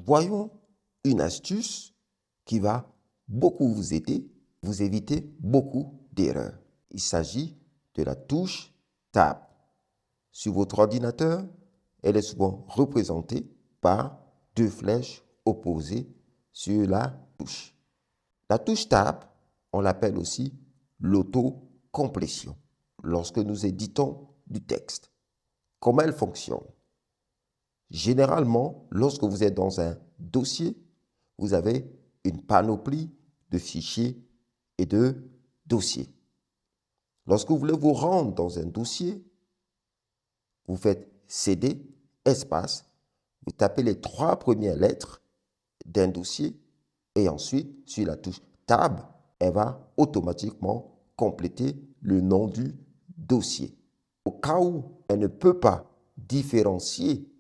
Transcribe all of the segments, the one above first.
Voyons une astuce qui va beaucoup vous aider, vous éviter beaucoup d'erreurs. Il s'agit de la touche Tab. Sur votre ordinateur, elle est souvent représentée par deux flèches opposées sur la touche. La touche Tab, on l'appelle aussi l'autocomplétion lorsque nous éditons du texte. Comment elle fonctionne? Généralement, lorsque vous êtes dans un dossier, vous avez une panoplie de fichiers et de dossiers. Lorsque vous voulez vous rendre dans un dossier, vous faites CD, espace, vous tapez les 3 premières lettres d'un dossier et ensuite, sur la touche Tab, elle va automatiquement compléter le nom du dossier. Au cas où elle ne peut pas différencier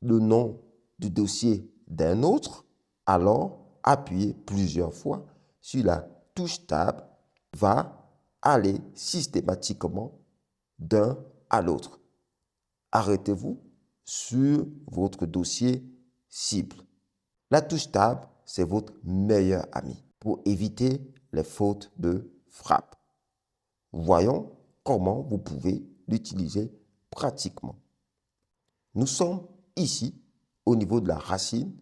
le nom du dossier d'un autre, alors appuyez plusieurs fois sur la touche Tab, va aller systématiquement d'un à l'autre. Arrêtez-vous sur votre dossier cible. La touche Tab, c'est votre meilleur ami pour éviter les fautes de frappe. Voyons comment vous pouvez l'utiliser pratiquement. Nous sommes ici au niveau de la racine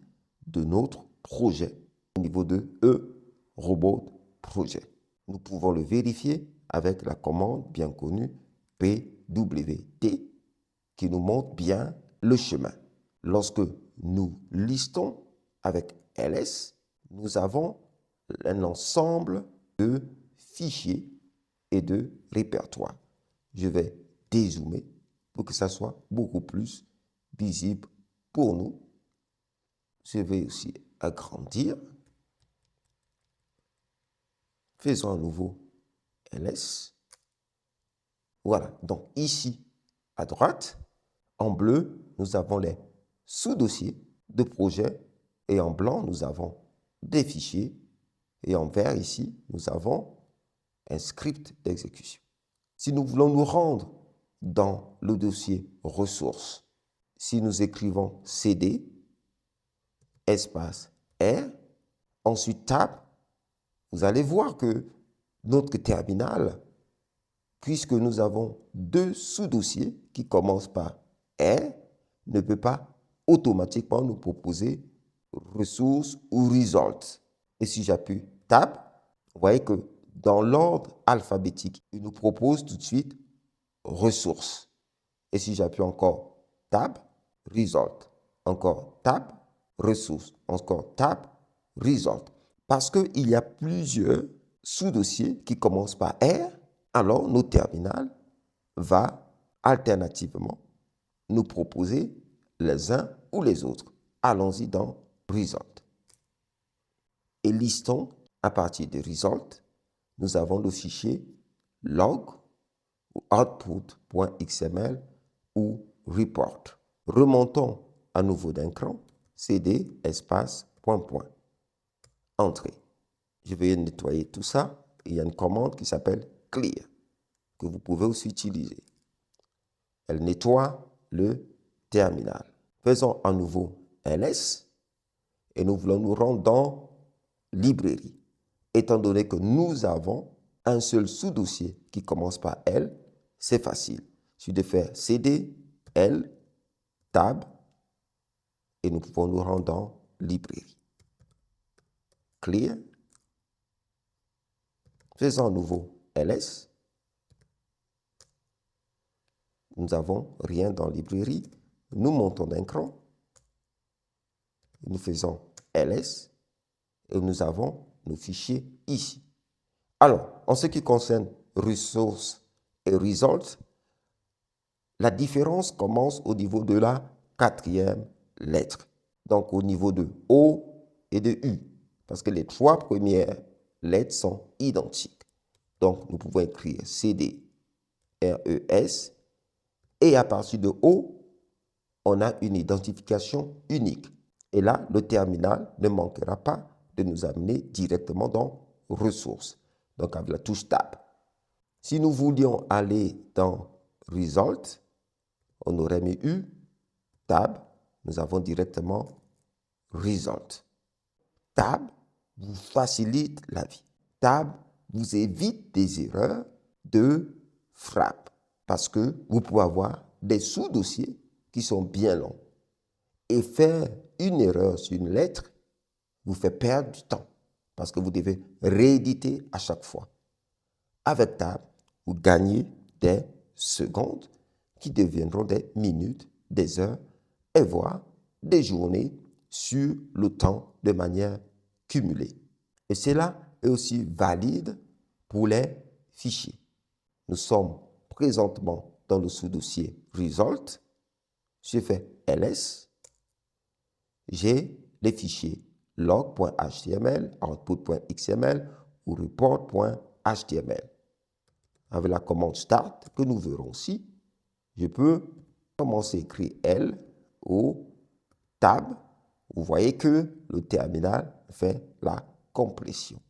de notre projet, au niveau de E-Robot Projet. Nous pouvons le vérifier avec la commande bien connue PWT qui nous montre bien le chemin. Lorsque nous listons avec ls, nous avons un ensemble de fichiers et de répertoires. Je vais dézoomer pour que ça soit beaucoup plus visible pour nous. Je vais aussi agrandir. Faisons à nouveau ls. Voilà, donc ici à droite, en bleu, nous avons les sous-dossiers de projet et en blanc, nous avons des fichiers et en vert ici, nous avons un script d'exécution. Si nous voulons nous rendre dans le dossier ressources, si nous écrivons CD, espace R, ensuite Tab, vous allez voir que notre terminal, puisque nous avons deux sous-dossiers qui commencent par R, ne peut pas automatiquement nous proposer ressources ou results. Et si j'appuie Tab, vous voyez que dans l'ordre alphabétique, il nous propose tout de suite ressources. Et si j'appuie encore Tab, result, encore Tab, ressources, encore Tab, result. Parce qu'il y a plusieurs sous-dossiers qui commencent par R, alors notre terminal va alternativement nous proposer les uns ou les autres. Allons-y dans Result. Et listons à partir de Result, nous avons le fichier log ou output.xml ou report. Remontons à nouveau d'un cran, cd espace point. Entrée. Je vais nettoyer tout ça. Il y a une commande qui s'appelle clear que vous pouvez aussi utiliser. Elle nettoie le terminal. Faisons à nouveau ls et nous voulons nous rendre dans librairie. Étant donné que nous avons un seul sous-dossier qui commence par L, c'est facile. Il suffit de faire CD, L, Tab et nous pouvons nous rendre dans librairie. Clear. Faisons à nouveau ls. Nous n'avons rien dans librairie. Nous montons d'un cran. Nous faisons ls et nous avons nos fichiers ici. Alors, en ce qui concerne ressources et results, la différence commence au niveau de la 4e lettre. Donc, au niveau de O et de U. Parce que les 3 premières lettres sont identiques. Donc, nous pouvons écrire CD, RES. Et à partir de O, on a une identification unique. Et là, le terminal ne manquera pas de nous amener directement dans ressources. Donc, avec la touche Tab. Si nous voulions aller dans Result, on aurait mis U, Tab, nous avons directement Result. Tab vous facilite la vie. Tab vous évite des erreurs de frappe parce que vous pouvez avoir des sous-dossiers qui sont bien longs. Et faire une erreur sur une lettre vous fait perdre du temps parce que vous devez rééditer à chaque fois. Avec Tab, vous gagnez des secondes qui deviendront des minutes, des heures et voire des journées sur le temps de manière cumulée. Et cela est aussi valide pour les fichiers. Nous sommes présentement dans le sous-dossier Result. Je fais ls. J'ai les fichiers log.html, output.xml ou report.html. Avec la commande start que nous verrons ici, je peux commencer à écrire L ou tab. Vous voyez que le terminal fait la complétion.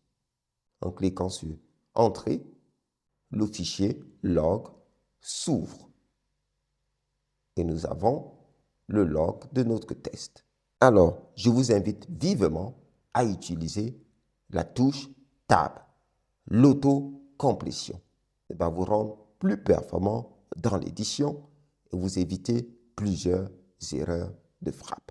En cliquant sur Entrée, le fichier log s'ouvre. Et nous avons le log de notre test. Alors, je vous invite vivement à utiliser la touche Tab, l'auto-complétion. Elle va vous rendre plus performant dans l'édition et vous éviter plusieurs erreurs de frappe.